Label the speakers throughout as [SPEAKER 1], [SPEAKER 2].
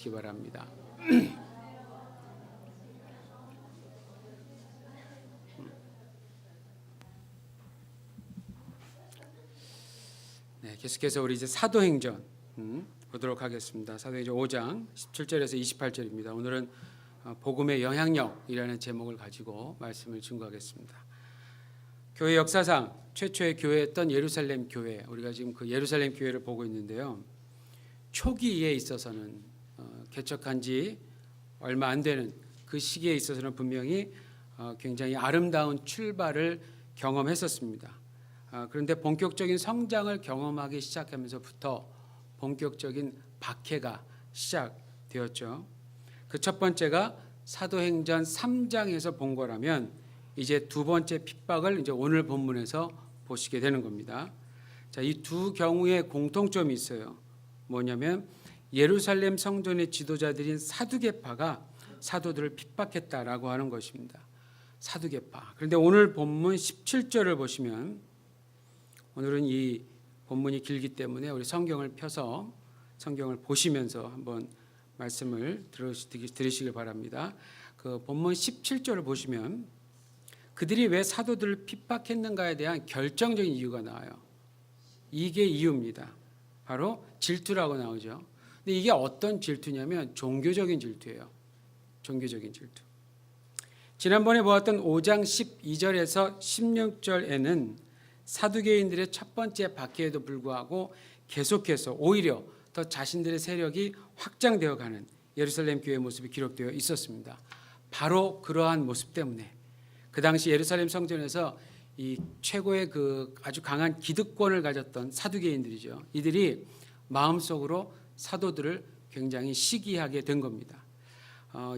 [SPEAKER 1] 들으시기 바랍니다. 네, 계속해서 우리 이제 사도행전 보도록 하겠습니다. 사도행전 5장 17절에서 28절입니다. 오늘은 복음의 영향력이라는 제목을 가지고 말씀을 증거하겠습니다. 교회 역사상 최초의 교회였던 예루살렘 교회, 우리가 지금 그 예루살렘 교회를 보고 있는데요. 초기에 있어서는 개척한 지 얼마 안 되는 그 시기에 있어서는 분명히 굉장히 아름다운 출발을 경험했었습니다. 그런데 본격적인 성장을 경험하기 시작하면서부터 본격적인 박해가 시작되었죠. 그 첫 번째가 사도행전 3장에서 본 거라면 이제 두 번째 핍박을 이제 오늘 본문에서 보시게 되는 겁니다. 자, 이 두 경우의 공통점이 있어요. 뭐냐면 예루살렘 성전의 지도자들인 사두개파가 사도들을 핍박했다라고 하는 것입니다. 사두개파. 그런데 오늘 본문 17절을 보시면, 오늘은 이 본문이 길기 때문에 우리 성경을 펴서 성경을 보시면서 한번 말씀을 들으시길 바랍니다. 그 본문 17절을 보시면 그들이 왜 사도들을 핍박했는가에 대한 결정적인 이유가 나와요. 이게 이유입니다. 바로 질투라고 나오죠. 근데 이게 어떤 질투냐면 종교적인 질투예요. 종교적인 질투. 지난번에 보았던 5장 12절에서 16절에는 사두개인들의 첫 번째 박해에도 불구하고 계속해서 오히려 더 자신들의 세력이 확장되어 가는 예루살렘 교회의 모습이 기록되어 있었습니다. 바로 그러한 모습 때문에 그 당시 예루살렘 성전에서 이 최고의 그 아주 강한 기득권을 가졌던 사두개인들이죠. 이들이 마음속으로 사도들을 굉장히 시기하게 된 겁니다.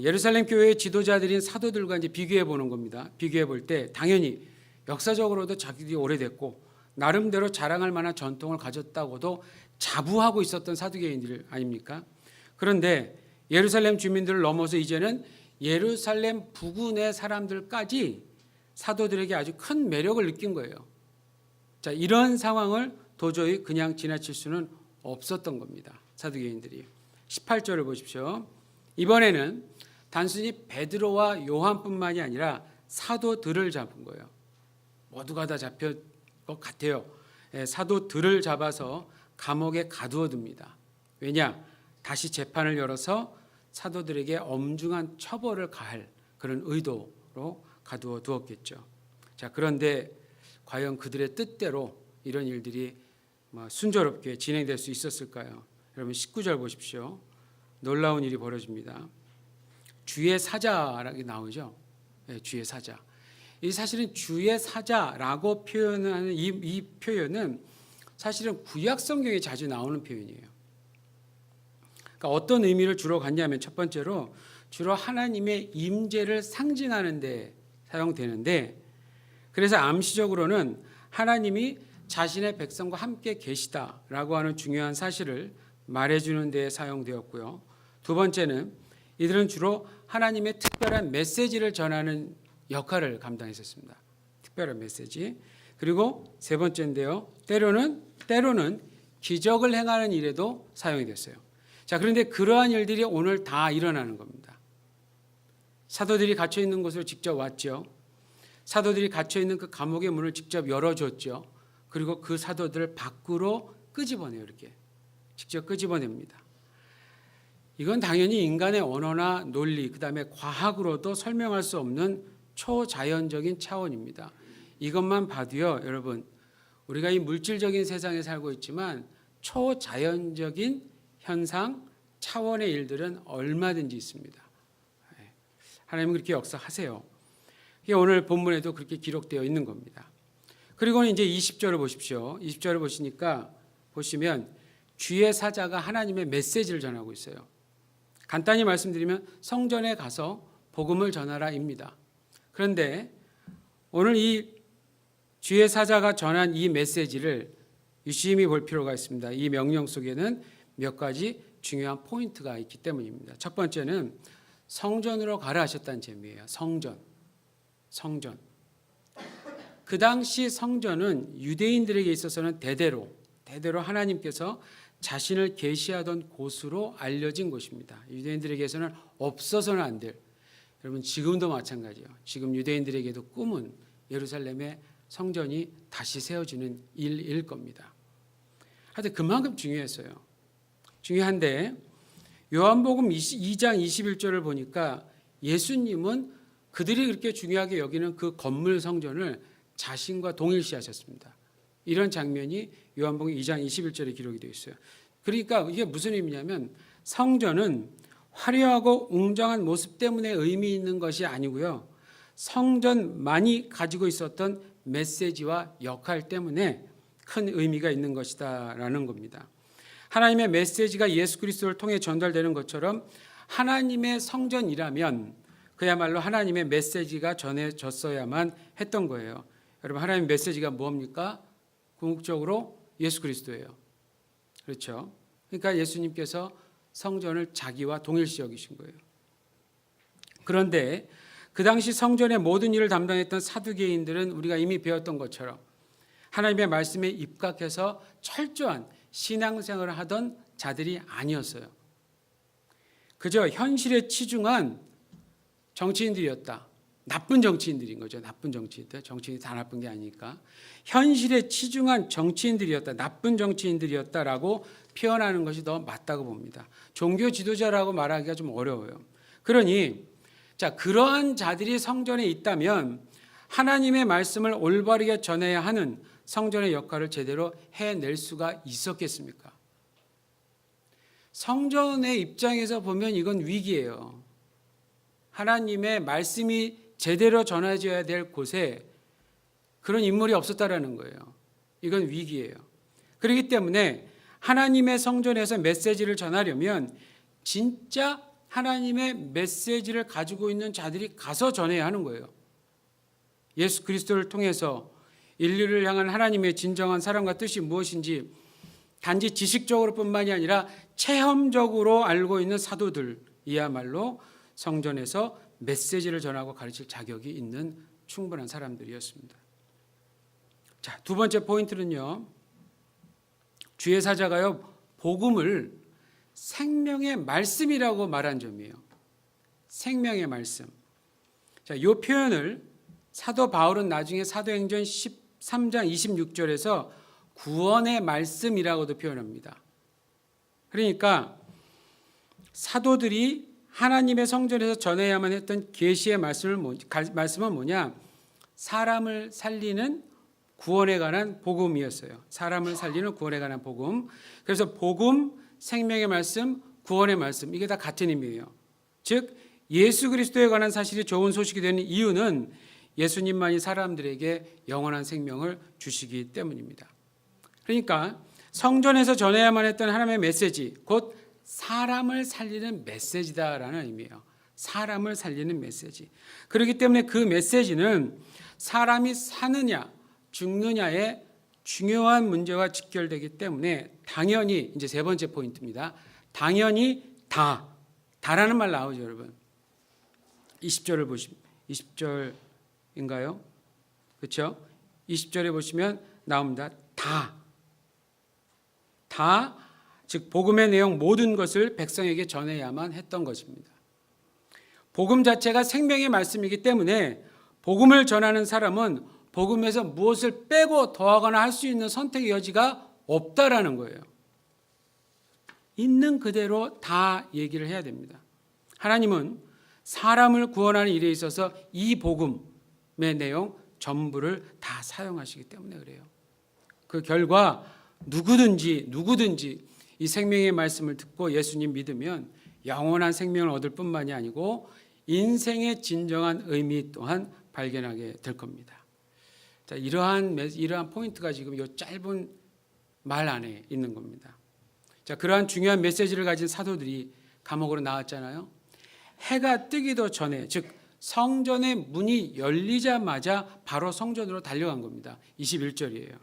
[SPEAKER 1] 예루살렘 교회의 지도자들인 사도들과 이제 비교해 보는 겁니다. 비교해 볼 때 당연히 역사적으로도 자기들이 오래됐고 나름대로 자랑할 만한 전통을 가졌다고도 자부하고 있었던 사두개인들 아닙니까? 그런데 예루살렘 주민들을 넘어서 이제는 예루살렘 부근의 사람들까지 사도들에게 아주 큰 매력을 느낀 거예요. 자, 이런 상황을 도저히 그냥 지나칠 수는 없었던 겁니다. 사두개인들이. 18절을 보십시오. 이번에는 단순히 베드로와 요한뿐만이 아니라 사도들을 잡은 거예요. 모두가 다 잡힐 것 같아요. 사도들을 잡아서 감옥에 가두어 둡니다. 왜냐? 다시 재판을 열어서 사도들에게 엄중한 처벌을 가할 그런 의도로 가두어 두었겠죠. 자, 그런데 과연 그들의 뜻대로 이런 일들이 순조롭게 진행될 수 있었을까요? 여러분 19절 보십시오. 놀라운 일이 벌어집니다. 주의 사자라고 나오죠. 네, 주의 사자. 이 사실은 주의 사자라고 표현하는 이 표현은 사실은 구약 성경에 자주 나오는 표현이에요. 그러니까 어떤 의미를 주로 갖냐면 첫 번째로 주로 하나님의 임재를 상징하는 데 사용되는데, 그래서 암시적으로는 하나님이 자신의 백성과 함께 계시다라고 하는 중요한 사실을 말해주는 데 사용되었고요. 두 번째는 이들은 주로 하나님의 특별한 메시지를 전하는 역할을 감당했었습니다. 특별한 메시지. 그리고 세 번째인데요. 때로는 기적을 행하는 일에도 사용이 됐어요. 자, 그런데 그러한 일들이 오늘 다 일어나는 겁니다. 사도들이 갇혀 있는 곳으로 직접 왔죠. 사도들이 갇혀 있는 그 감옥의 문을 직접 열어줬죠. 그리고 그 사도들을 밖으로 끄집어내요. 이렇게 직접 끄집어냅니다. 이건 당연히 인간의 언어나 논리, 그다음에 과학으로도 설명할 수 없는 초자연적인 차원입니다. 이것만 봐도요, 여러분, 우리가 이 물질적인 세상에 살고 있지만 초자연적인 현상, 차원의 일들은 얼마든지 있습니다. 하나님은 그렇게 역사하세요. 오늘 본문에도 그렇게 기록되어 있는 겁니다. 그리고는 이제 20절을 보십시오. 20절을 보시면 주의 사자가 하나님의 메시지를 전하고 있어요. 간단히 말씀드리면 성전에 가서 복음을 전하라입니다. 그런데 오늘 이 주의 사자가 전한 이 메시지를 유심히 볼 필요가 있습니다. 이 명령 속에는 몇 가지 중요한 포인트가 있기 때문입니다. 첫 번째는 성전으로 가라 하셨다는 점이에요. 성전. 그 당시 성전은 유대인들에게 있어서는 대대로 하나님께서 자신을 계시하던 곳으로 알려진 곳입니다. 유대인들에게서는 없어서는 안 될, 여러분 지금도 마찬가지예요. 지금 유대인들에게도 꿈은 예루살렘의 성전이 다시 세워지는 일일 겁니다. 하여튼 그만큼 중요했어요. 중요한데 요한복음 2장 21절을 보니까 예수님은 그들이 그렇게 중요하게 여기는 그 건물 성전을 자신과 동일시하셨습니다. 이런 장면이 요한복음 2장 21절에 기록이 되어 있어요. 그러니까 이게 무슨 의미냐면 성전은 화려하고 웅장한 모습 때문에 의미 있는 것이 아니고요. 성전만이 가지고 있었던 메시지와 역할 때문에 큰 의미가 있는 것이다라는 겁니다. 하나님의 메시지가 예수 그리스도를 통해 전달되는 것처럼 하나님의 성전이라면 그야말로 하나님의 메시지가 전해졌어야만 했던 거예요. 여러분 하나님의 메시지가 뭡니까? 궁극적으로 예수 그리스도예요. 그렇죠? 그러니까 예수님께서 성전을 자기와 동일시 여기신 거예요. 그런데 그 당시 성전의 모든 일을 담당했던 사두개인들은 우리가 이미 배웠던 것처럼 하나님의 말씀에 입각해서 철저한 신앙생활을 하던 자들이 아니었어요. 그저 현실에 치중한 정치인들이었다. 나쁜 정치인들인 거죠. 나쁜 정치인들. 정치인이 다 나쁜 게 아니니까. 현실에 치중한 정치인들이었다. 나쁜 정치인들이었다라고 표현하는 것이 더 맞다고 봅니다. 종교 지도자라고 말하기가 좀 어려워요. 그러니 자, 그러한 자들이 성전에 있다면 하나님의 말씀을 올바르게 전해야 하는 성전의 역할을 제대로 해낼 수가 있었겠습니까? 성전의 입장에서 보면 이건 위기예요. 하나님의 말씀이 제대로 전해져야 될 곳에 그런 인물이 없었다라는 거예요. 이건 위기예요. 그렇기 때문에 하나님의 성전에서 메시지를 전하려면 진짜 하나님의 메시지를 가지고 있는 자들이 가서 전해야 하는 거예요. 예수 그리스도를 통해서 인류를 향한 하나님의 진정한 사랑과 뜻이 무엇인지 단지 지식적으로뿐만이 아니라 체험적으로 알고 있는 사도들이야말로 성전에서 메시지를 전하고 가르칠 자격이 있는 충분한 사람들이었습니다. 자, 두 번째 포인트는요. 주의 사자가요. 복음을 생명의 말씀이라고 말한 점이에요. 생명의 말씀. 자, 이 표현을 사도 바울은 나중에 사도행전 13장 26절에서 구원의 말씀이라고도 표현합니다. 그러니까 사도들이 하나님의 성전에서 전해야만 했던 계시의 말씀은 뭐냐? 사람을 살리는 구원에 관한 복음이었어요. 사람을 살리는 구원에 관한 복음. 그래서 복음, 생명의 말씀, 구원의 말씀 이게 다 같은 의미예요. 즉 예수 그리스도에 관한 사실이 좋은 소식이 되는 이유는 예수님만이 사람들에게 영원한 생명을 주시기 때문입니다. 그러니까 성전에서 전해야만 했던 하나님의 메시지, 곧 사람을 살리는 메시지다라는 의미예요. 사람을 살리는 메시지. 그렇기 때문에 그 메시지는 사람이 사느냐 죽느냐의 중요한 문제와 직결되기 때문에 당연히 이제 세 번째 포인트입니다. 당연히 다라는 말 나오죠, 여러분. 20절을 보시면 20절인가요? 그렇죠? 20절에 보시면 나옵니다. 다, 즉 복음의 내용 모든 것을 백성에게 전해야만 했던 것입니다. 복음 자체가 생명의 말씀이기 때문에 복음을 전하는 사람은 복음에서 무엇을 빼고 더하거나 할 수 있는 선택의 여지가 없다라는 거예요. 있는 그대로 다 얘기를 해야 됩니다. 하나님은 사람을 구원하는 일에 있어서 이 복음의 내용 전부를 다 사용하시기 때문에 그래요. 그 결과 누구든지 이 생명의 말씀을 듣고 예수님 믿으면 영원한 생명을 얻을 뿐만이 아니고 인생의 진정한 의미 또한 발견하게 될 겁니다. 자, 이러한 포인트가 지금 이 짧은 말 안에 있는 겁니다. 자, 그러한 중요한 메시지를 가진 사도들이 감옥으로 나왔잖아요. 해가 뜨기도 전에, 즉 성전의 문이 열리자마자 바로 성전으로 달려간 겁니다. 21절이에요.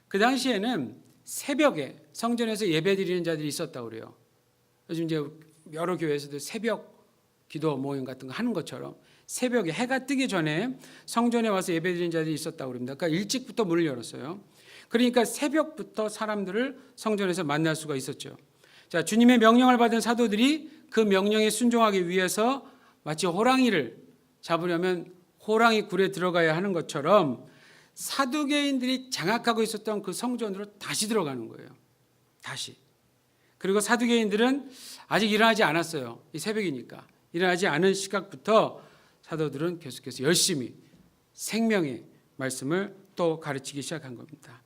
[SPEAKER 1] 그 당시에는 새벽에 성전에서 예배드리는 자들이 있었다고 그래요. 요즘 이제 여러 교회에서도 새벽 기도 모임 같은 거 하는 것처럼 새벽에 해가 뜨기 전에 성전에 와서 예배드리는 자들이 있었다고 그럽니다. 그러니까 일찍부터 문을 열었어요. 그러니까 새벽부터 사람들을 성전에서 만날 수가 있었죠. 자, 주님의 명령을 받은 사도들이 그 명령에 순종하기 위해서 마치 호랑이를 잡으려면 호랑이 굴에 들어가야 하는 것처럼 사두개인들이 장악하고 있었던 그 성전으로 다시 들어가는 거예요. 다시. 그리고 사두개인들은 아직 일어나지 않았어요. 이 새벽이니까. 일어나지 않은 시각부터 사도들은 계속해서 열심히 생명의 말씀을 또 가르치기 시작한 겁니다.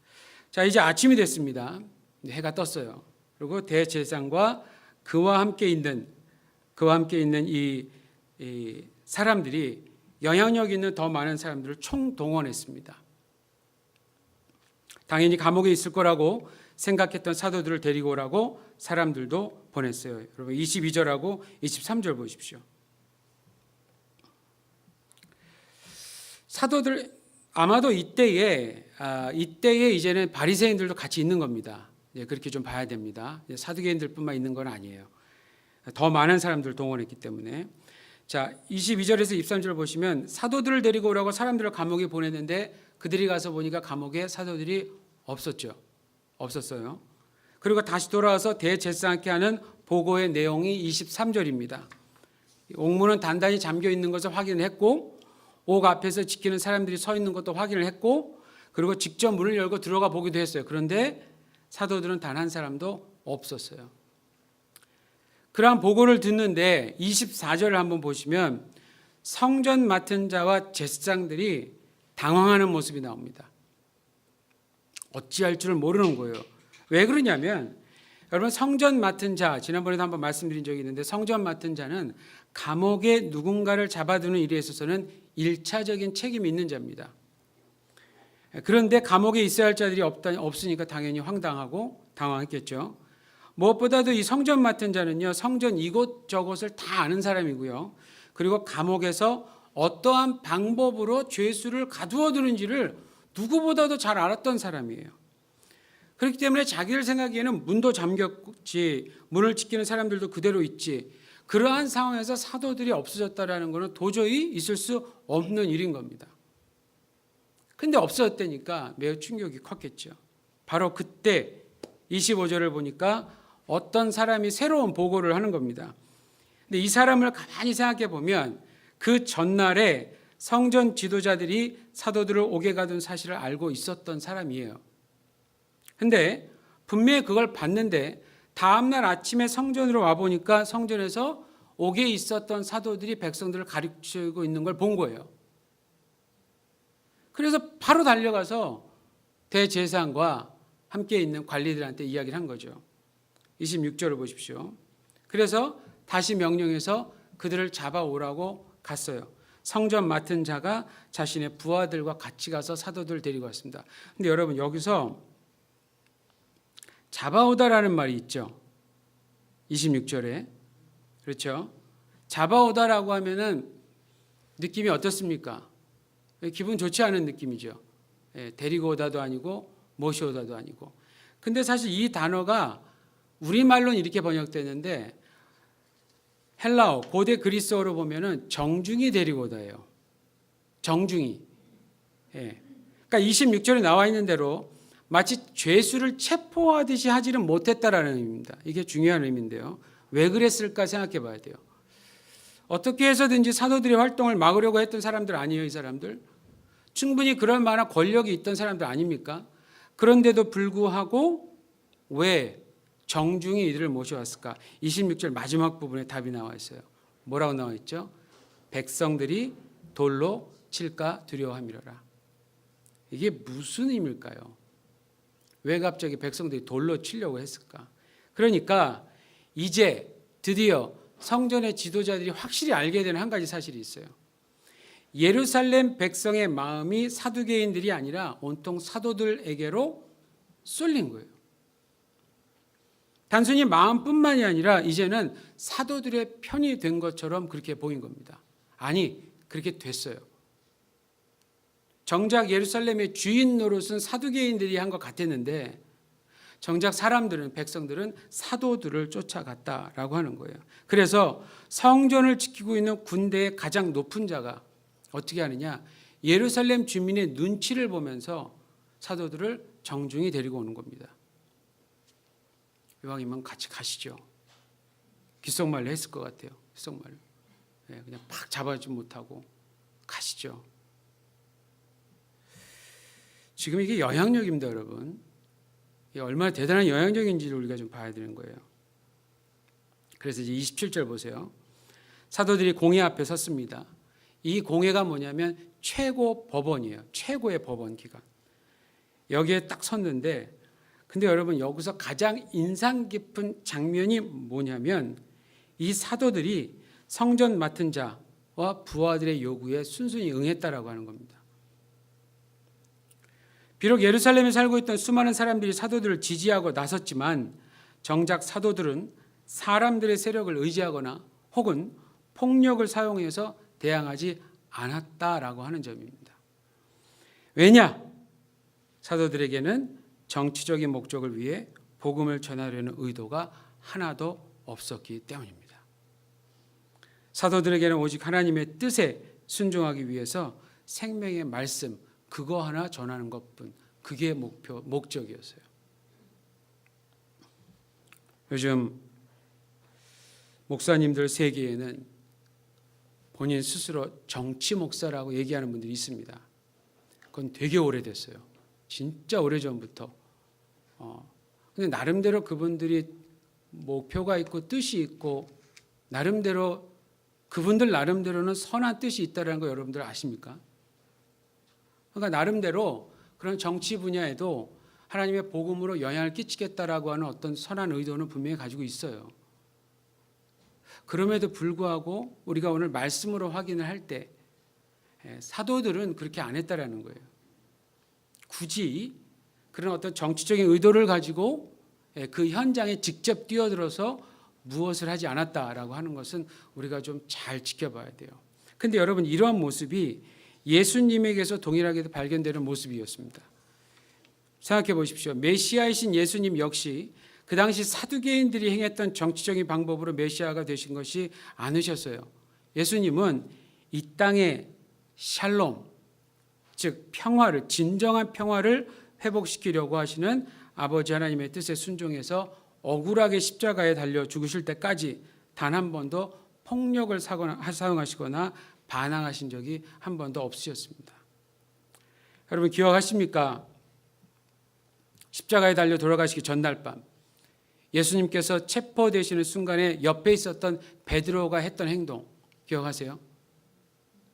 [SPEAKER 1] 자, 이제 아침이 됐습니다. 해가 떴어요. 그리고 대제사장과 그와 함께 있는 이 사람들이 영향력 있는 더 많은 사람들을 총동원했습니다. 당연히 감옥에 있을 거라고 생각했던 사도들을 데리고 오라고 사람들도 보냈어요. 여러분 22절하고 23절 보십시오. 사도들 아마도 이때에 이제는 바리새인들도 같이 있는 겁니다. 그렇게 좀 봐야 됩니다. 사두개인들뿐만 있는 건 아니에요. 더 많은 사람들 동원했기 때문에. 자, 22절에서 23절 보시면 사도들을 데리고 오라고 사람들을 감옥에 보냈는데 그들이 가서 보니까 감옥에 사도들이 없었어요. 그리고 다시 돌아와서 대제사장께 하는 보고의 내용이 23절입니다. 옥문은 단단히 잠겨 있는 것을 확인했고 옥 앞에서 지키는 사람들이 서 있는 것도 확인을 했고 그리고 직접 문을 열고 들어가 보기도 했어요. 그런데 사도들은 단 한 사람도 없었어요. 그러한 보고를 듣는데 24절을 한번 보시면 성전 맡은 자와 제사장들이 당황하는 모습이 나옵니다. 어찌할 줄을 모르는 거예요. 왜 그러냐면 여러분 성전 맡은 자, 지난번에도 한번 말씀드린 적이 있는데 성전 맡은 자는 감옥에 누군가를 잡아두는 일에 있어서는 1차적인 책임이 있는 자입니다. 그런데 감옥에 있어야 할 자들이 없으니까 당연히 황당하고 당황했겠죠. 무엇보다도 이 성전 맡은 자는요, 성전 이곳저곳을 다 아는 사람이고요. 그리고 감옥에서 어떠한 방법으로 죄수를 가두어 두는지를 누구보다도 잘 알았던 사람이에요. 그렇기 때문에 자기들 생각에는 문도 잠겼지, 문을 지키는 사람들도 그대로 있지, 그러한 상황에서 사도들이 없어졌다라는 것은 도저히 있을 수 없는 일인 겁니다. 근데 없어졌다니까 매우 충격이 컸겠죠. 바로 그때 25절을 보니까 어떤 사람이 새로운 보고를 하는 겁니다. 근데 이 사람을 가만히 생각해 보면 그 전날에 성전 지도자들이 사도들을 옥에 가둔 사실을 알고 있었던 사람이에요. 근데 분명히 그걸 봤는데 다음날 아침에 성전으로 와보니까 성전에서 옥에 있었던 사도들이 백성들을 가르치고 있는 걸 본 거예요. 그래서 바로 달려가서 대제사장과 함께 있는 관리들한테 이야기를 한 거죠. 26절을 보십시오. 그래서 다시 명령해서 그들을 잡아오라고 갔어요. 성전 맡은 자가 자신의 부하들과 같이 가서 사도들을 데리고 왔습니다. 근데 여러분 여기서 잡아오다라는 말이 있죠. 26절에. 그렇죠? 잡아오다라고 하면은 느낌이 어떻습니까? 기분 좋지 않은 느낌이죠. 데리고 오다도 아니고 모셔오다도 아니고. 근데 사실 이 단어가 우리말로는 이렇게 번역되는데 헬라어, 고대 그리스어로 보면은 정중히 데리고 오다예요. 정중히. 그러니까 26절에 나와 있는 대로 마치 죄수를 체포하듯이 하지는 못했다라는 의미입니다. 이게 중요한 의미인데요. 왜 그랬을까 생각해 봐야 돼요. 어떻게 해서든지 사도들의 활동을 막으려고 했던 사람들 아니에요, 이 사람들? 충분히 그럴 만한 권력이 있던 사람들 아닙니까? 그런데도 불구하고 왜 정중히 이들을 모셔왔을까? 26절 마지막 부분에 답이 나와 있어요. 뭐라고 나와 있죠? 백성들이 돌로 칠까 두려워함이로라. 이게 무슨 의미일까요? 왜 갑자기 백성들이 돌로 치려고 했을까? 그러니까 이제 드디어 성전의 지도자들이 확실히 알게 되는 한 가지 사실이 있어요. 예루살렘 백성의 마음이 사두개인들이 아니라 온통 사도들에게로 쏠린 거예요. 단순히 마음뿐만이 아니라 이제는 사도들의 편이 된 것처럼 그렇게 보인 겁니다. 아니, 그렇게 됐어요. 정작 예루살렘의 주인 노릇은 사두개인들이 한 것 같았는데 정작 사람들은, 백성들은 사도들을 쫓아갔다라고 하는 거예요. 그래서 성전을 지키고 있는 군대의 가장 높은 자가 어떻게 하느냐? 예루살렘 주민의 눈치를 보면서 사도들을 정중히 데리고 오는 겁니다. 이왕이면 같이 가시죠. 귓속말로 했을 것 같아요. 귓속말로. 그냥 팍 잡아주지 못하고 가시죠. 지금 이게 영향력입니다, 여러분. 이게 얼마나 대단한 영향력인지를 우리가 좀 봐야 되는 거예요. 그래서 이제 27절 보세요. 사도들이 공회 앞에 섰습니다. 이 공회가 뭐냐면 최고 법원이에요. 최고의 법원 기관. 여기에 딱 섰는데, 근데 여러분 여기서 가장 인상 깊은 장면이 뭐냐면 이 사도들이 성전 맡은 자와 부하들의 요구에 순순히 응했다라고 하는 겁니다. 비록 예루살렘에 살고 있던 수많은 사람들이 사도들을 지지하고 나섰지만 정작 사도들은 사람들의 세력을 의지하거나 혹은 폭력을 사용해서 대항하지 않았다라고 하는 점입니다. 왜냐? 사도들에게는 정치적인 목적을 위해 복음을 전하려는 의도가 하나도 없었기 때문입니다. 사도들에게는 오직 하나님의 뜻에 순종하기 위해서 생명의 말씀 그거 하나 전하는 것뿐, 그게 목적이었어요. 요즘 목사님들 세계에는 본인 스스로 정치 목사라고 얘기하는 분들이 있습니다. 그건 되게 오래됐어요. 진짜 오래전부터. 근데 나름대로 그분들이 목표가 있고 뜻이 있고 나름대로 그분들 나름대로는 선한 뜻이 있다는 거 여러분들 아십니까? 그러니까 나름대로 그런 정치 분야에도 하나님의 복음으로 영향을 끼치겠다라고 하는 어떤 선한 의도는 분명히 가지고 있어요. 그럼에도 불구하고 우리가 오늘 말씀으로 확인을 할 때 사도들은 그렇게 안 했다라는 거예요. 굳이 그런 어떤 정치적인 의도를 가지고 그 현장에 직접 뛰어들어서 무엇을 하지 않았다라고 하는 것은 우리가 좀 잘 지켜봐야 돼요. 근데 여러분 이러한 모습이 예수님에게서 동일하게 발견되는 모습이었습니다. 생각해 보십시오. 메시아이신 예수님 역시 그 당시 사두개인들이 행했던 정치적인 방법으로 메시아가 되신 것이 아니셨어요. 예수님은 이 땅의 샬롬, 즉 평화를, 진정한 평화를 회복시키려고 하시는 아버지 하나님의 뜻에 순종해서 억울하게 십자가에 달려 죽으실 때까지 단 한 번도 폭력을 사용하시거나 반항하신 적이 한 번도 없으셨습니다. 여러분 기억하십니까? 십자가에 달려 돌아가시기 전날 밤 예수님께서 체포되시는 순간에 옆에 있었던 베드로가 했던 행동 기억하세요?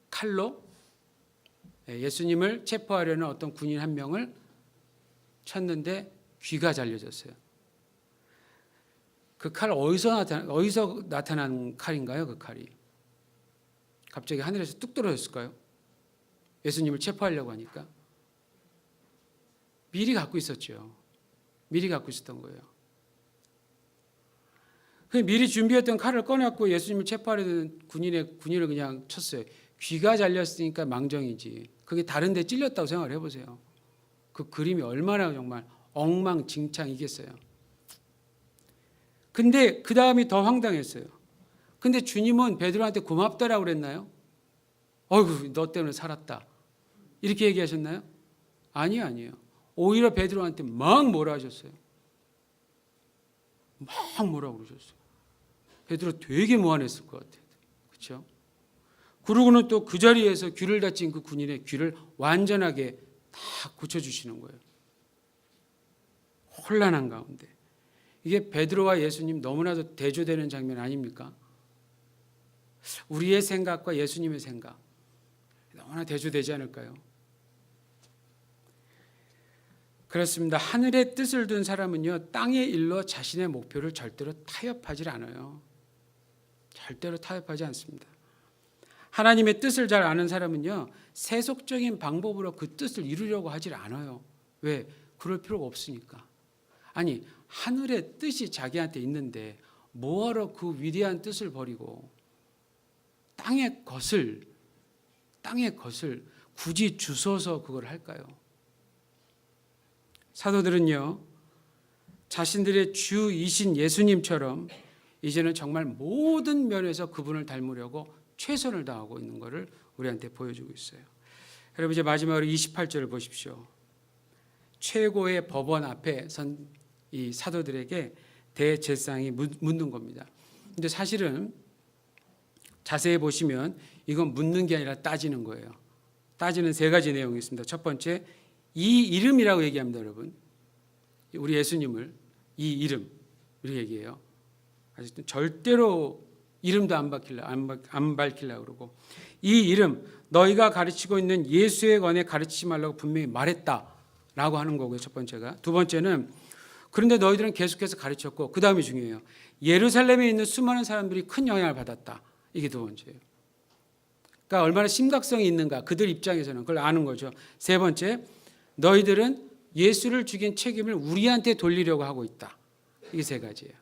[SPEAKER 1] 칼로 예수님을 체포하려는 어떤 군인 한 명을 쳤는데 귀가 잘려졌어요. 그 칼 어디서 나타난 칼인가요? 그 칼이 갑자기 하늘에서 뚝 떨어졌을까요? 예수님을 체포하려고 하니까 미리 갖고 있었죠. 미리 갖고 있었던 거예요. 미리 준비했던 칼을 꺼냈고 예수님을 체포하려는 군인을 그냥 쳤어요. 귀가 잘렸으니까 망정이지. 그게 다른 데 찔렸다고 생각을 해보세요. 그 그림이 얼마나 정말 엉망진창이겠어요. 근데 그 다음이 더 황당했어요. 근데 주님은 베드로한테 고맙다라고 그랬나요? 어이구 너 때문에 살았다. 이렇게 얘기하셨나요? 아니에요. 오히려 베드로한테 막 뭐라 하셨어요. 막 뭐라고 그러셨어요. 베드로 되게 무안했을 것 같아요. 그렇죠? 그러고는 또 그 자리에서 귀를 다친 그 군인의 귀를 완전하게 다 고쳐주시는 거예요. 혼란한 가운데. 이게 베드로와 예수님 너무나도 대조되는 장면 아닙니까? 우리의 생각과 예수님의 생각 너무나 대조되지 않을까요? 그렇습니다. 하늘의 뜻을 둔 사람은요 땅의 일로 자신의 목표를 절대로 타협하지 않아요. 절대로 타협하지 않습니다. 하나님의 뜻을 잘 아는 사람은요 세속적인 방법으로 그 뜻을 이루려고 하질 않아요. 왜? 그럴 필요가 없으니까. 아니 하늘의 뜻이 자기한테 있는데 뭐하러 그 위대한 뜻을 버리고 땅의 것을 굳이 주워서 그걸 할까요? 사도들은요 자신들의 주이신 예수님처럼 이제는 정말 모든 면에서 그분을 닮으려고 최선을 다하고 있는 것을 우리한테 보여주고 있어요. 여러분 이제 마지막으로 28절을 보십시오. 최고의 법원 앞에 선 이 사도들에게 대제사장이 묻는 겁니다. 근데 사실은 자세히 보시면 이건 묻는 게 아니라 따지는 거예요. 따지는 세 가지 내용이 있습니다. 첫 번째, 이 이름이라고 얘기합니다, 여러분. 우리 예수님을 이 이름 이렇게 얘기해요. 아직도 절대로 이름도 안 밝히려고 그러고, 이 이름 너희가 가르치고 있는 예수에 관해 가르치지 말라고 분명히 말했다라고 하는 거고요. 첫 번째가. 두 번째는 그런데 너희들은 계속해서 가르쳤고, 그 다음이 중요해요. 예루살렘에 있는 수많은 사람들이 큰 영향을 받았다. 이게 두 번째예요. 그러니까 얼마나 심각성이 있는가, 그들 입장에서는 그걸 아는 거죠. 세 번째, 너희들은 예수를 죽인 책임을 우리한테 돌리려고 하고 있다. 이게 세 가지예요.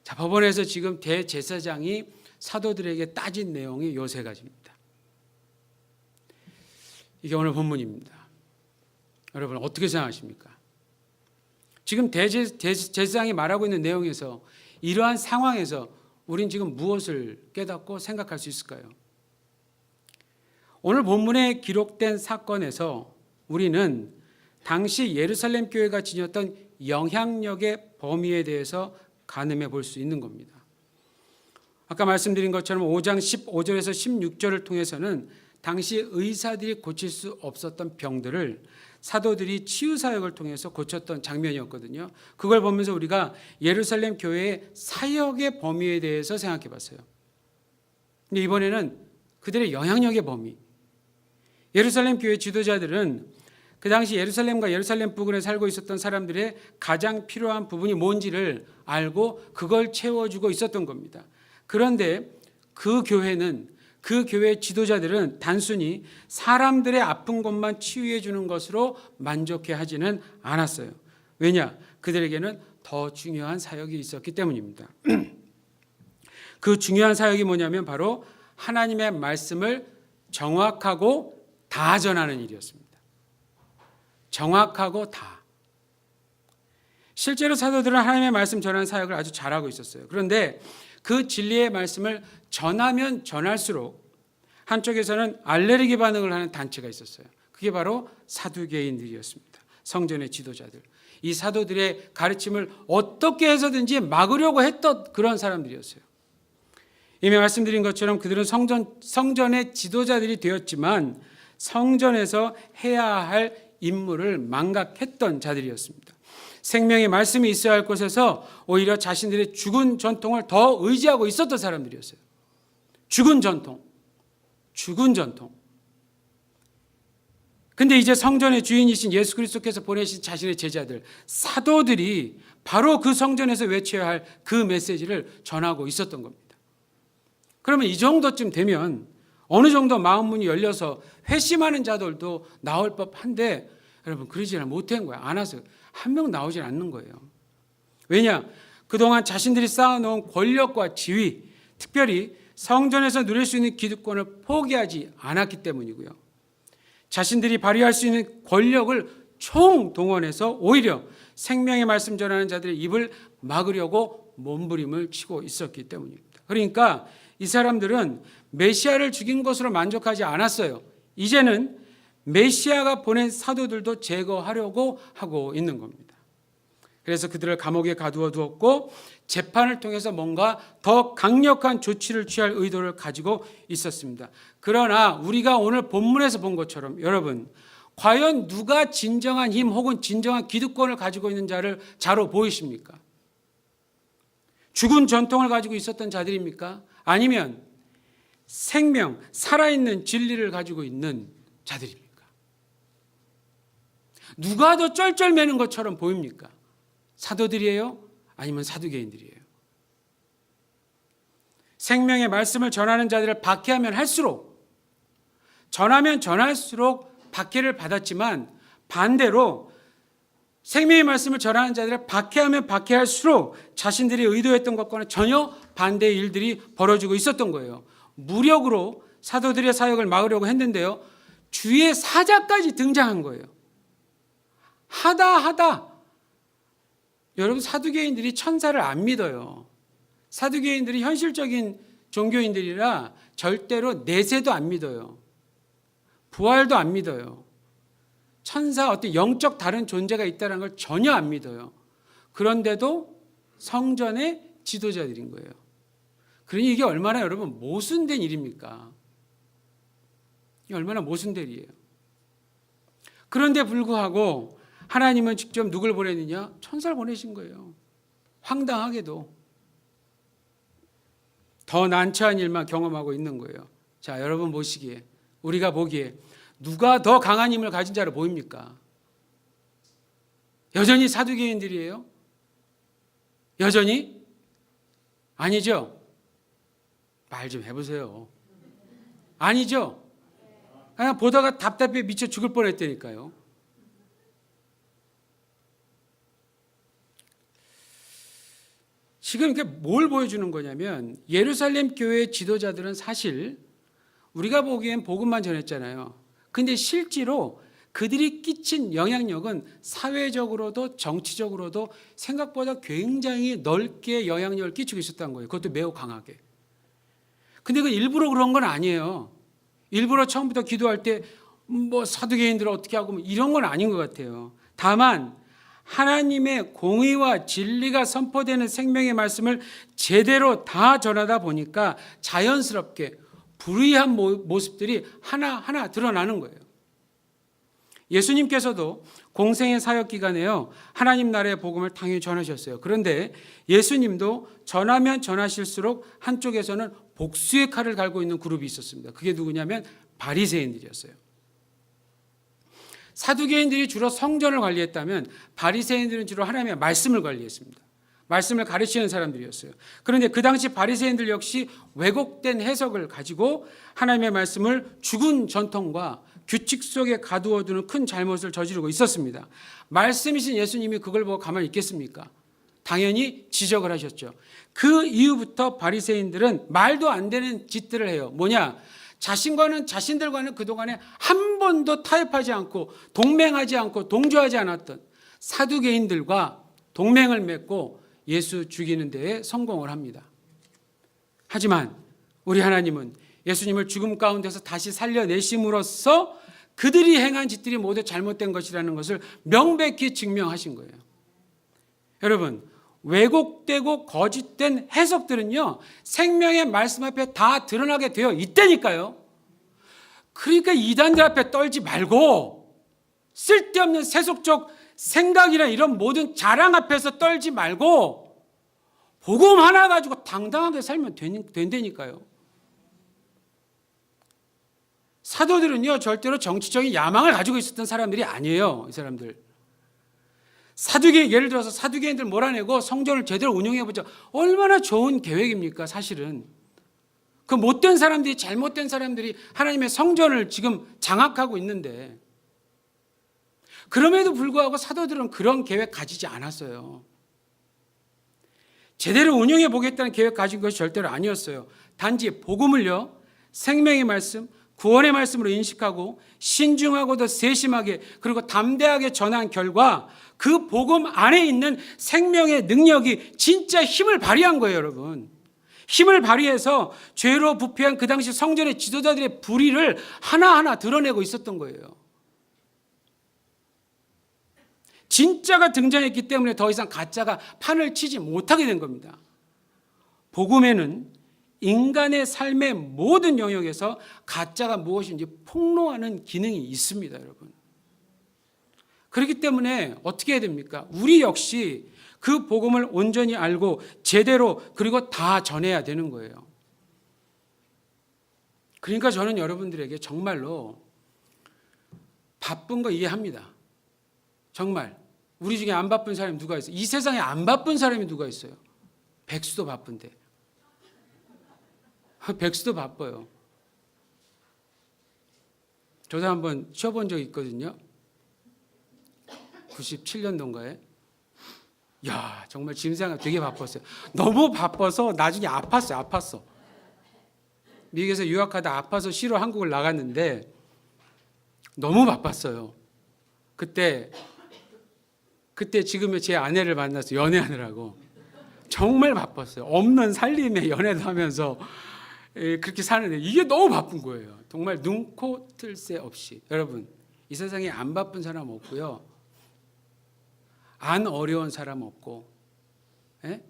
[SPEAKER 1] 자, 법원에서 지금 대제사장이 사도들에게 따진 내용이 요 세 가지입니다. 이게 오늘 본문입니다. 여러분 어떻게 생각하십니까? 지금 대제사장이 말하고 있는 내용에서, 이러한 상황에서 우린 지금 무엇을 깨닫고 생각할 수 있을까요? 오늘 본문에 기록된 사건에서 우리는 당시 예루살렘 교회가 지녔던 영향력의 범위에 대해서 가늠해 볼 수 있는 겁니다. 아까 말씀드린 것처럼 5장 15절에서 16절을 통해서는 당시 의사들이 고칠 수 없었던 병들을 사도들이 치유사역을 통해서 고쳤던 장면이었거든요. 그걸 보면서 우리가 예루살렘 교회의 사역의 범위에 대해서 생각해 봤어요. 근데 이번에는 그들의 영향력의 범위. 예루살렘 교회 지도자들은 그 당시 예루살렘과 예루살렘 부근에 살고 있었던 사람들의 가장 필요한 부분이 뭔지를 알고 그걸 채워주고 있었던 겁니다. 그런데 그 교회 지도자들은 단순히 사람들의 아픈 것만 치유해 주는 것으로 만족해 하지는 않았어요. 왜냐? 그들에게는 더 중요한 사역이 있었기 때문입니다. 그 중요한 사역이 뭐냐면 바로 하나님의 말씀을 정확하고 다 전하는 일이었습니다. 정확하고 다. 실제로 사도들은 하나님의 말씀 전하는 사역을 아주 잘하고 있었어요. 그런데 그 진리의 말씀을 전하면 전할수록 한쪽에서는 알레르기 반응을 하는 단체가 있었어요. 그게 바로 사두개인들이었습니다. 성전의 지도자들. 이 사도들의 가르침을 어떻게 해서든지 막으려고 했던 그런 사람들이었어요. 이미 말씀드린 것처럼 그들은 성전의 지도자들이 되었지만 성전에서 해야 할 임무를 망각했던 자들이었습니다. 생명의 말씀이 있어야 할 곳에서 오히려 자신들의 죽은 전통을 더 의지하고 있었던 사람들이었어요. 죽은 전통. 근데 이제 성전의 주인이신 예수 그리스도께서 보내신 자신의 제자들, 사도들이 바로 그 성전에서 외쳐야 할 그 메시지를 전하고 있었던 겁니다. 그러면 이 정도쯤 되면 어느 정도 마음문이 열려서 회심하는 자들도 나올 법한데, 여러분 그러지 못한 거예요. 안 와서 한 명 나오질 않는 거예요. 왜냐? 그동안 자신들이 쌓아놓은 권력과 지위, 특별히 성전에서 누릴 수 있는 기득권을 포기하지 않았기 때문이고요. 자신들이 발휘할 수 있는 권력을 총동원해서 오히려 생명의 말씀 전하는 자들의 입을 막으려고 몸부림을 치고 있었기 때문입니다. 그러니까 이 사람들은 메시아를 죽인 것으로 만족하지 않았어요. 이제는 메시아가 보낸 사도들도 제거하려고 하고 있는 겁니다. 그래서 그들을 감옥에 가두어 두었고 재판을 통해서 뭔가 더 강력한 조치를 취할 의도를 가지고 있었습니다. 그러나 우리가 오늘 본문에서 본 것처럼 여러분, 과연 누가 진정한 힘 혹은 진정한 기득권을 가지고 있는 자로 보이십니까? 죽은 전통을 가지고 있었던 자들입니까? 아니면 생명, 살아있는 진리를 가지고 있는 자들입니까? 누가 더 쩔쩔매는 것처럼 보입니까? 사도들이에요? 아니면 사두개인들이에요? 생명의 말씀을 전하는 자들을 박해하면 전할수록 박해를 받았지만 반대로 생명의 말씀을 전하는 자들을 박해하면 박해할수록 자신들이 의도했던 것과는 전혀 반대의 일들이 벌어지고 있었던 거예요. 무력으로 사도들의 사역을 막으려고 했는데요. 주의 사자까지 등장한 거예요. 하다. 여러분 사두개인들이 천사를 안 믿어요. 사두개인들이 현실적인 종교인들이라 절대로 내세도 안 믿어요. 부활도 안 믿어요. 천사 어떤 영적 다른 존재가 있다는 걸 전혀 안 믿어요. 그런데도 성전의 지도자들인 거예요. 그러니 이게 얼마나 여러분 모순된 일입니까? 이게 얼마나 모순된 일이에요. 그런데 불구하고 하나님은 직접 누굴 보냈느냐? 천사를 보내신 거예요. 황당하게도 더 난처한 일만 경험하고 있는 거예요. 자, 여러분 보시기에, 우리가 보기에 누가 더 강한 힘을 가진 자로 보입니까? 여전히 사두개인들이에요? 여전히? 아니죠? 말 좀 해보세요. 아니죠? 그냥 보다가 답답해 미쳐 죽을 뻔했다니까요. 지금 이게 뭘 보여주는 거냐면, 예루살렘 교회의 지도자들은 사실 우리가 보기엔 복음만 전했잖아요. 근데 실제로 그들이 끼친 영향력은 사회적으로도 정치적으로도 생각보다 굉장히 넓게 영향력을 끼치고 있었다는 거예요. 그것도 매우 강하게. 근데 그 일부러 그런 건 아니에요. 일부러 처음부터 기도할 때 뭐 사두개인들을 어떻게 하고 뭐 이런 건 아닌 것 같아요. 다만 하나님의 공의와 진리가 선포되는 생명의 말씀을 제대로 다 전하다 보니까 자연스럽게 불의한 모습들이 하나하나 드러나는 거예요. 예수님께서도 공생의 사역 기간에요, 하나님 나라의 복음을 당연히 전하셨어요. 그런데 예수님도 전하면 전하실수록 한쪽에서는 복수의 칼을 갈고 있는 그룹이 있었습니다. 그게 누구냐면 바리새인들이었어요. 사두개인들이 주로 성전을 관리했다면 바리새인들은 주로 하나님의 말씀을 관리했습니다. 말씀을 가르치는 사람들이었어요. 그런데 그 당시 바리새인들 역시 왜곡된 해석을 가지고 하나님의 말씀을 죽은 전통과 규칙 속에 가두어두는 큰 잘못을 저지르고 있었습니다. 말씀이신 예수님이 그걸 보고 가만히 있겠습니까? 당연히 지적을 하셨죠. 그 이후부터 바리새인들은 말도 안 되는 짓들을 해요. 뭐냐? 자신들과는 그동안에 한 번도 타협하지 않고 동맹하지 않고 동조하지 않았던 사두개인들과 동맹을 맺고 예수 죽이는 데에 성공을 합니다. 하지만 우리 하나님은 예수님을 죽음 가운데서 다시 살려내심으로써 그들이 행한 짓들이 모두 잘못된 것이라는 것을 명백히 증명하신 거예요. 여러분, 왜곡되고 거짓된 해석들은요, 생명의 말씀 앞에 다 드러나게 되어 있다니까요. 그러니까 이단들 앞에 떨지 말고, 쓸데없는 세속적 생각이나 이런 모든 자랑 앞에서 떨지 말고 복음 하나 가지고 당당하게 살면 된다니까요. 사도들은요, 절대로 정치적인 야망을 가지고 있었던 사람들이 아니에요. 이 사람들. 예를 들어서 사두개인들 몰아내고 성전을 제대로 운영해보자. 얼마나 좋은 계획입니까, 사실은. 그 못된 사람들이, 잘못된 사람들이 하나님의 성전을 지금 장악하고 있는데, 그럼에도 불구하고 사도들은 그런 계획 가지지 않았어요. 제대로 운영해 보겠다는 계획 가진 것이 절대로 아니었어요. 단지 복음을요, 생명의 말씀, 구원의 말씀으로 인식하고 신중하고도 세심하게 그리고 담대하게 전한 결과 그 복음 안에 있는 생명의 능력이 진짜 힘을 발휘한 거예요, 여러분. 힘을 발휘해서 죄로 부패한 그 당시 성전의 지도자들의 불의를 하나하나 드러내고 있었던 거예요. 진짜가 등장했기 때문에 더 이상 가짜가 판을 치지 못하게 된 겁니다. 복음에는 인간의 삶의 모든 영역에서 가짜가 무엇인지 폭로하는 기능이 있습니다, 여러분. 그렇기 때문에 어떻게 해야 됩니까? 우리 역시 그 복음을 온전히 알고 제대로 그리고 다 전해야 되는 거예요. 그러니까 저는 여러분들에게 정말로 바쁜 거 이해합니다. 정말 우리 중에 안 바쁜 사람이 누가 있어요? 이 세상에 안 바쁜 사람이 누가 있어요? 백수도 바쁜데. 백수도 바빠요. 저도 한번 쉬어본 적이 있거든요. 97년도인가에. 야, 정말 지금 생각 되게 바빴어요. 너무 바빠서 나중에 아팠어. 미국에서 유학하다 아파서 쉬러 한국을 나갔는데 너무 바빴어요. 그때 지금의 제 아내를 만나서 연애하느라고 정말 바빴어요. 없는 살림에 연애도 하면서 그렇게 사는데 이게 너무 바쁜 거예요. 정말 눈코 뜰 새 없이. 여러분, 이 세상에 안 바쁜 사람 없고요. 안 어려운 사람 없고. 예?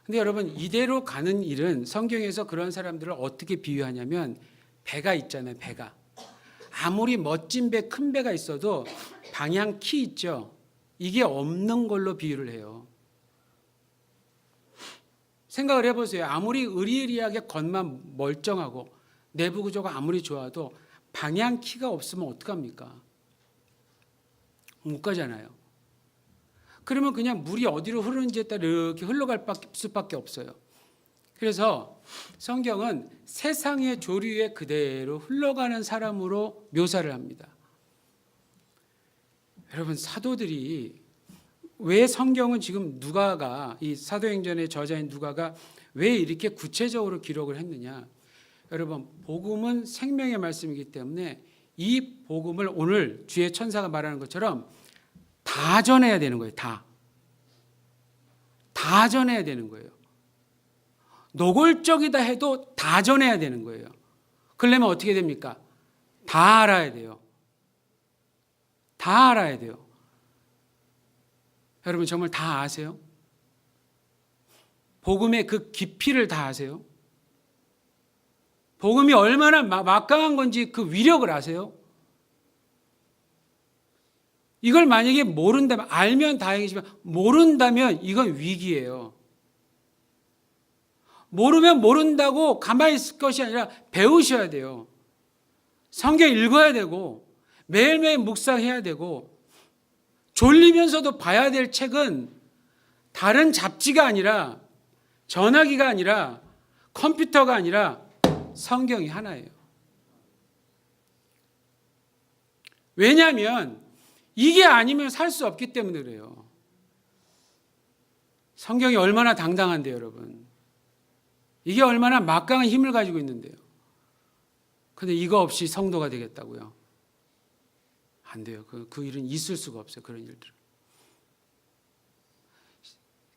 [SPEAKER 1] 근데 여러분, 이대로 가는 일은 성경에서 그런 사람들을 어떻게 비유하냐면 배가 있잖아요. 배가. 아무리 멋진 배, 큰 배가 있어도 방향 키 있죠. 이게 없는 걸로 비유를 해요. 생각을 해보세요. 아무리 의리의리하게 겉만 멀쩡하고 내부 구조가 아무리 좋아도 방향 키가 없으면 어떡합니까? 못 가잖아요. 그러면 그냥 물이 어디로 흐르는지에 따라 이렇게 흘러갈 수밖에 없어요. 그래서 성경은 세상의 조류에 그대로 흘러가는 사람으로 묘사를 합니다. 여러분, 사도들이 왜 성경은 지금 누가가, 이 사도행전의 저자인 누가가 왜 이렇게 구체적으로 기록을 했느냐? 여러분, 복음은 생명의 말씀이기 때문에 이 복음을 오늘 주의 천사가 말하는 것처럼 다 전해야 되는 거예요. 다 전해야 되는 거예요. 노골적이다 해도 다 전해야 되는 거예요. 그러려면 어떻게 됩니까? 다 알아야 돼요. 다 알아야 돼요. 여러분, 정말 다 아세요? 복음의 그 깊이를 다 아세요? 복음이 얼마나 막강한 건지 그 위력을 아세요? 이걸 만약에 모른다면, 알면 다행이지만 모른다면 이건 위기예요. 모르면 모른다고 가만히 있을 것이 아니라 배우셔야 돼요. 성경 읽어야 되고 매일매일 묵상해야 되고 졸리면서도 봐야 될 책은 다른 잡지가 아니라 전화기가 아니라 컴퓨터가 아니라 성경이 하나예요. 왜냐하면 이게 아니면 살 수 없기 때문에 그래요. 성경이 얼마나 당당한데요, 여러분. 이게 얼마나 막강한 힘을 가지고 있는데요. 근데 이거 없이 성도가 되겠다고요? 안 돼요. 그 일은 있을 수가 없어요. 그런 일들은.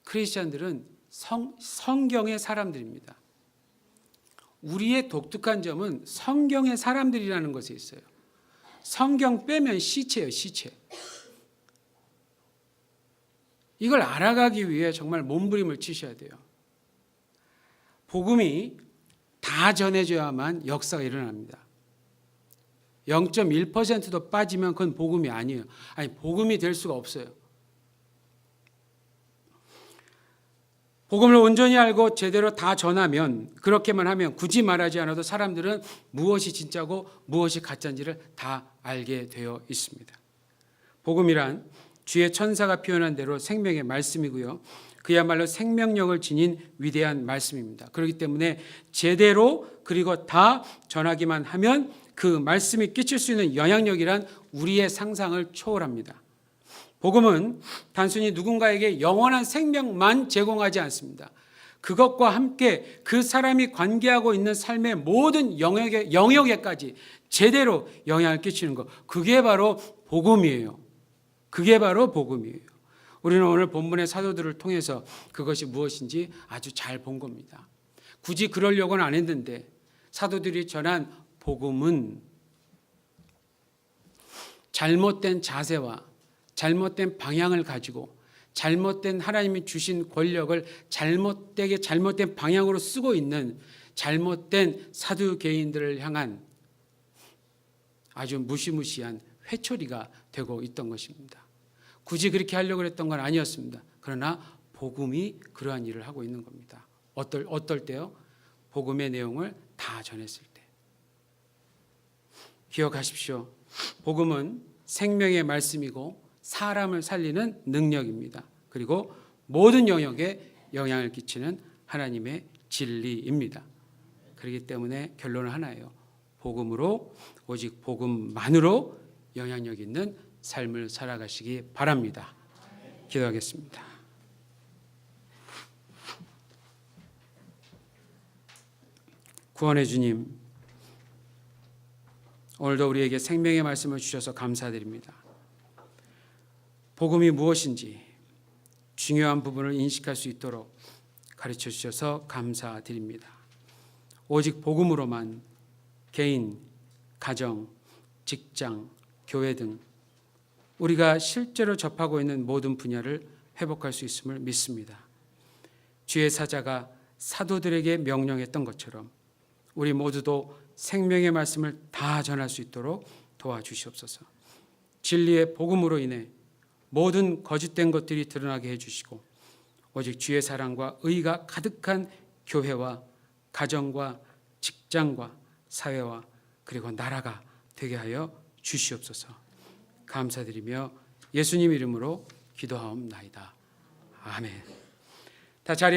[SPEAKER 1] 크리스찬들은 성경의 사람들입니다. 우리의 독특한 점은 성경의 사람들이라는 것에 있어요. 성경 빼면 시체예요, 시체. 이걸 알아가기 위해 정말 몸부림을 치셔야 돼요. 복음이 다 전해져야만 역사가 일어납니다. 0.1%도 빠지면 그건 복음이 아니에요. 아니, 복음이 될 수가 없어요. 복음을 온전히 알고 제대로 다 전하면, 그렇게만 하면 굳이 말하지 않아도 사람들은 무엇이 진짜고 무엇이 가짜인지를 다 알게 되어 있습니다. 복음이란 주의 천사가 표현한 대로 생명의 말씀이고요. 그야말로 생명력을 지닌 위대한 말씀입니다. 그렇기 때문에 제대로 그리고 다 전하기만 하면 그 말씀이 끼칠 수 있는 영향력이란 우리의 상상을 초월합니다. 복음은 단순히 누군가에게 영원한 생명만 제공하지 않습니다. 그것과 함께 그 사람이 관계하고 있는 삶의 모든 영역에까지 제대로 영향을 끼치는 것. 그게 바로 복음이에요. 그게 바로 복음이에요. 우리는 오늘 본문의 사도들을 통해서 그것이 무엇인지 아주 잘 본 겁니다. 굳이 그러려고는 안 했는데 사도들이 전한 복음은 잘못된 자세와 잘못된 방향을 가지고 잘못된 하나님이 주신 권력을 잘못된 방향으로 쓰고 있는 잘못된 사두개인들을 향한 아주 무시무시한 회초리가 되고 있던 것입니다. 굳이 그렇게 하려고 했던 건 아니었습니다. 그러나 복음이 그러한 일을 하고 있는 겁니다. 어떨 때요? 복음의 내용을 다 전했을 때. 기억하십시오. 복음은 생명의 말씀이고 사람을 살리는 능력입니다. 그리고 모든 영역에 영향을 끼치는 하나님의 진리입니다. 그렇기 때문에 결론은 하나예요. 복음으로, 오직 복음만으로 영향력 있는 삶을 살아가시기 바랍니다. 기도하겠습니다. 구원의 주님, 오늘도 우리에게 생명의 말씀을 주셔서 감사드립니다. 복음이 무엇인지 중요한 부분을 인식할 수 있도록 가르쳐 주셔서 감사드립니다. 오직 복음으로만 개인, 가정, 직장, 교회 등 우리가 실제로 접하고 있는 모든 분야를 회복할 수 있음을 믿습니다. 주의 사자가 사도들에게 명령했던 것처럼 우리 모두도 생명의 말씀을 다 전할 수 있도록 도와주시옵소서. 진리의 복음으로 인해 모든 거짓된 것들이 드러나게 해주시고 오직 주의 사랑과 의가 가득한 교회와 가정과 직장과 사회와 그리고 나라가 되게 하여 주시옵소서. 감사드리며 예수님 이름으로 기도하옵나이다. 아멘. 다 자리에